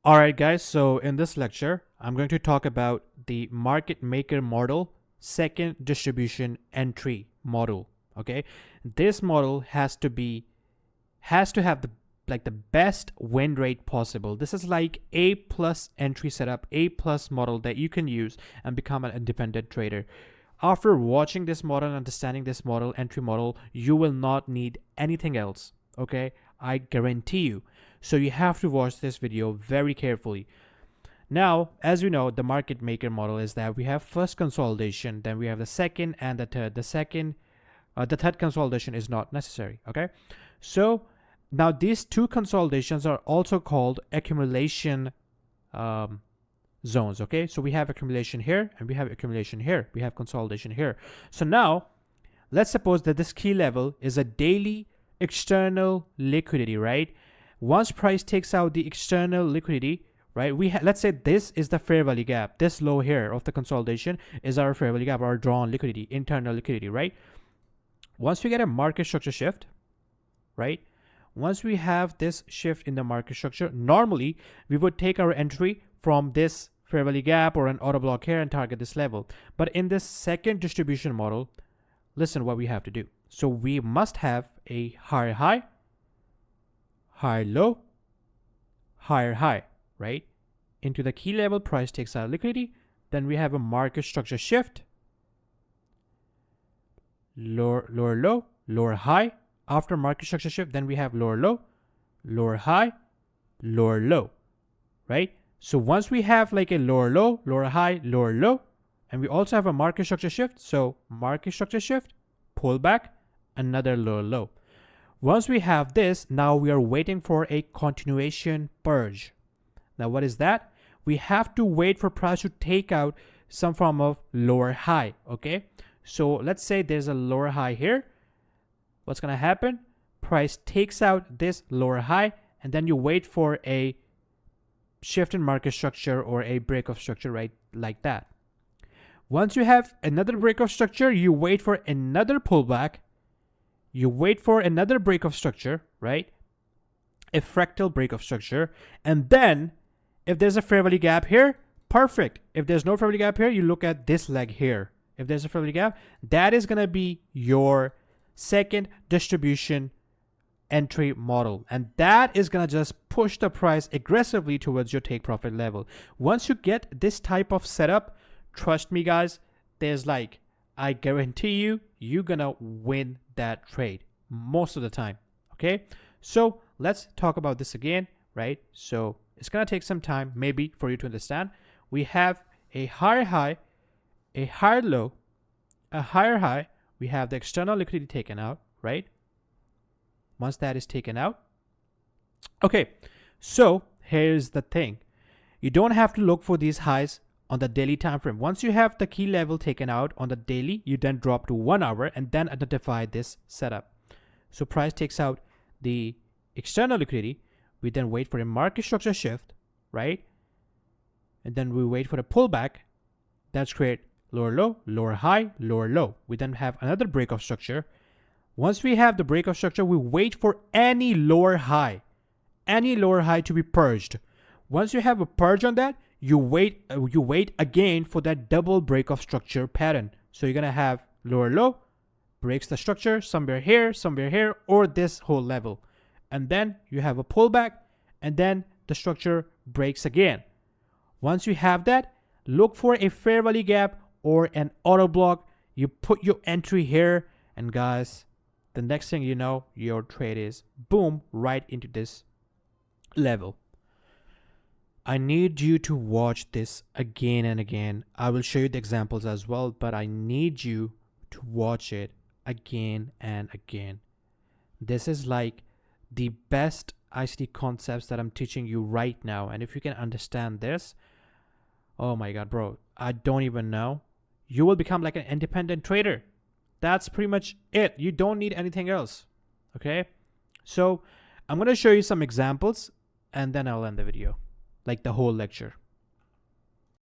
Alright guys, so in this lecture, I'm going to talk about the market maker model, second distribution entry model. Okay, this model has to have the best win rate possible. This is like A plus entry setup, A plus model that you can use and become an independent trader. After watching this model and understanding this model, entry model, you will not need anything else. Okay, I guarantee you. So you have to watch this video very carefully. Now, as we know, the market maker model is that we have first consolidation, then we have the second and the third. The third consolidation is not necessary. Okay, so now these two consolidations are also called accumulation zones. Okay, so we have accumulation here and we have accumulation here. We have consolidation here. So now let's suppose that this key level is a daily external liquidity, right? Once price takes out the external liquidity, right, let's say this is the fair value gap. This low here of the consolidation is our fair value gap, our drawn liquidity, internal liquidity, right? Once we get a market structure shift, right, once we have this shift in the market structure, normally we would take our entry from this fair value gap or an auto block here and target this level. But in this second distribution model, listen what we have to do. So we must have a higher high, higher low, higher high, right? Into the key level, price takes out liquidity. Then we have a market structure shift, lower low, lower high. After market structure shift, then we have lower low, lower high, lower low, right? So once we have like a lower low, lower high, lower low, and we also have a market structure shift. So market structure shift, pull back, another lower low. Once we have this, now we are waiting for a continuation purge. Now what is that? We have to wait for price to take out some form of lower high. Okay, so let's say there's a lower high here. What's gonna happen? Price takes out this lower high, and then you wait for a shift in market structure or a break of structure, right? Like that. Once you have another break of structure, you wait for another pullback. You wait for another break of structure, right? A fractal break of structure. And then if there's a fair value gap here, perfect. If there's no fair value gap here, you look at this leg here. If there's a fair value gap, that is going to be your second distribution entry model. And that is going to just push the price aggressively towards your take profit level. Once you get this type of setup, trust me guys, there's like, I guarantee you, you're gonna win that trade most of the time. Okay, so let's talk about this again, right? So it's gonna take some time maybe for you to understand. We have a higher high, a higher low, a higher high. We have the external liquidity taken out, right? Once that is taken out, okay, so here's the thing. You don't have to look for these highs on the daily time frame. Once you have the key level taken out on the daily, you then drop to 1 hour and then identify this setup. So price takes out the external liquidity. We then wait for a market structure shift, right? And then we wait for a pullback. That's create lower low, lower high, lower low. We then have another break of structure. Once we have the break of structure, we wait for any lower high to be purged. Once you have a purge on that, you wait again for that double break of structure pattern. So you're gonna have lower low, breaks the structure somewhere here, or this whole level, and then you have a pullback, and then the structure breaks again. Once you have that, look for a fair value gap or an auto block. You put your entry here, and guys, the next thing you know, your trade is boom right into this level. I need you to watch this again and again. I will show you the examples as well, but I need you to watch it again and again. This is like the best ICT concepts that I'm teaching you right now. And if you can understand this, oh my God, bro, I don't even know. You will become like an independent trader. That's pretty much it. You don't need anything else. Okay. So I'm going to show you some examples and then I'll end the video. Like the whole lecture.